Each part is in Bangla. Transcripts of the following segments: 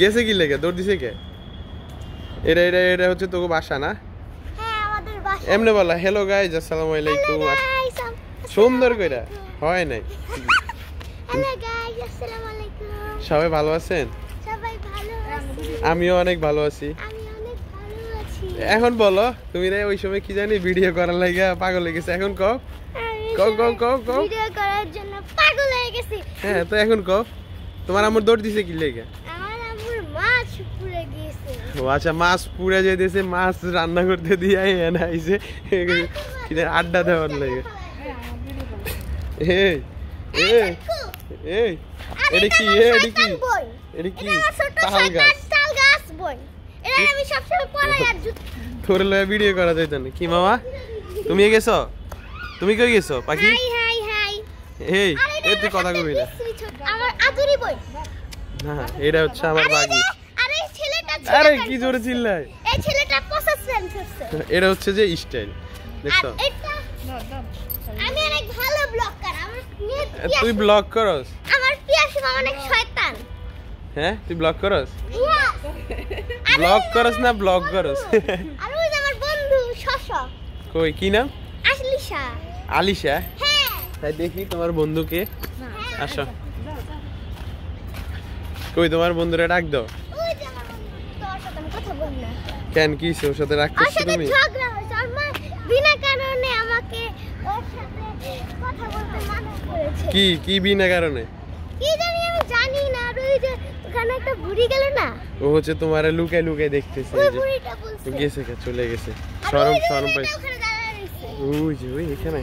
গেছে কি লেগে দৌড় দিছে কে? এটা এটা এটা হচ্ছে তোকে বাসা না? হ্যাঁ আমাদের বাসা। এমনি বলা হ্যালো গাইস আসসালামু আলাইকুম। সুন্দর কইরা হয় নাই। হ্যালো গাইস আসসালামু আলাইকুম। সবাই ভালো আছেন? সবাই ভালো আছি। আমিও অনেক ভালো আছি। আমি অনেক ভালো আছি। এখন বলো তুমি রে ওই সময় কি জানি ভিডিও করার লাগা পাগল হয়ে গেছে, এখন কও কও কও কও কও। ভিডিও করার জন্য পাগল হয়ে গেছি। হ্যাঁ তো এখন কও তোমার আম্মুর দৌড় দিছে কি লেগে? আমার আম্মুর মাছ পুড়ে গিয়েছে। ও আচ্ছা, মাছ পুড়ে যাইতেছে, মাছ রান্না করতে দিয়ে এনে আইছে আড্ডা দেওয়ার লাগে। এই এই এই এটা কি? এটা কি? এটা কি? তাল গাছ। তাল গাছ বই। এটা আমি সবসময় পড়াই আর তোর লয়ে ভিডিও করা যাইতো না কি মামা? তুমি গেছো? তুমি কই গেছো পাখি? High high high. এই এই তুই কথা কবি না। আমার আদুরি বই। না এটা হচ্ছে আমার বাগি। আরে ছেলেটা আরে কি জোরে চিল্লায়। এই ছেলেটা প্রসেস সেন্স হচ্ছে। এটা হচ্ছে যে স্টাইল দেখছো? এটা আমি অনেক ভালো ব্লগার। আমার তুই ব্লগ করস? আমার পিয়াসী মামা অনেক শয়তান। হ্যাঁ তুই ব্লগ করস? আর ব্লগ করস না ব্লগ করস? আর ওই যে আমার বন্ধু শশা। কই কি নাম? আশলিশা। আলিশা? হ্যাঁ। তাই দেখি তোমার বন্ধুকে। আসো। কই তোমার বন্ধুরে ডাক দাও। ওই যে আমার বন্ধু। তোর সাথে আমি কথা বলি না। কেন কি ওর সাথে রাগ ওর করছো সাথে তুমি? ঝগড়া হয়েছে। আর মা বিনা কারণে আমাকে ওর সাথে কথা বলতে মানা করেছে। কি কি বিনা কারণে? কি জানি আমি জানি না। আর ওই যে ওখানে একটা বুড়ি গেল না। ও হচ্ছে তোমারে লুকায় লুকায় দেখতেছে। ওই এই যে বুড়িটা বলছে গেছে কে চলে গেছে। আর শরম ওই যে শরম বুড়িটা পাইছে। ওখানে দাঁড়ায় রইছে। ওই যে ওই এখানে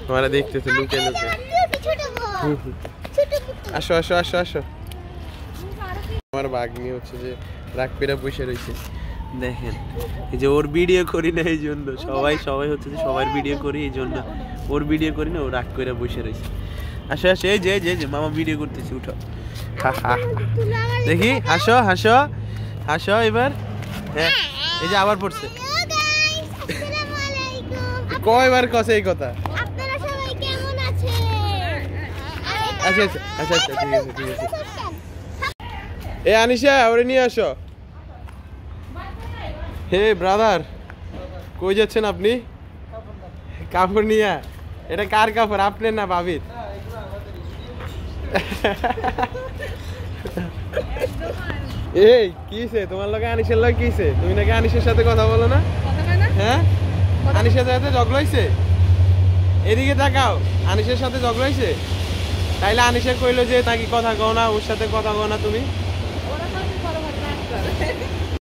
তোমারে দেখতেছে লুকায় আর এই যে লুকায়। আমার ছোট বোন। ছোট পুতুল। আসো আসো আসো আসো। আমার বাগনি হচ্ছে যে রাগ পেরা বসে রয়েছে দেখেন। এই যে ওর ভিডিও করি না এই জন্য সবাই সবাই হচ্ছে যে সবার ভিডিও করি এই জন্য ওর ভিডিও করি না, ও রাগ করে বসে রয়েছে। আসো আসো এই যে যে যে মামা ভিডিও করতেছি উঠো। দেখি হাসো হাসো হাসো এবার। হ্যাঁ এই যে আবার পড়ছে। হ্যালো গাইস আসসালামু আলাইকুম। কয়বার কছে এই কথা? আপনারা সবাই কেমন আছেন? আচ্ছা আচ্ছা আচ্ছা আচ্ছা ঠিক আছে ঠিক আছে। এ আনিশা ওরে নিয়ে আসো। হে ব্রাদার কই যাচ্ছেন আপনি? কাপড় নিয়ে? এটা কার কাপড়, আপনার না ভাবির? এই কিছে তোমার লগে আনিশের লগে কিছে? তুমি নাকি আনিশের সাথে কথা বলো না? হ্যাঁ আনিশের সাথে ঝগড়া হইছে? এদিকে তাকাও, আনিশের সাথে ঝগড়া হইছে? তাইলে আনিশা কইলো যে নাকি কথা কও না, ওর সাথে কথা কও না তুমি?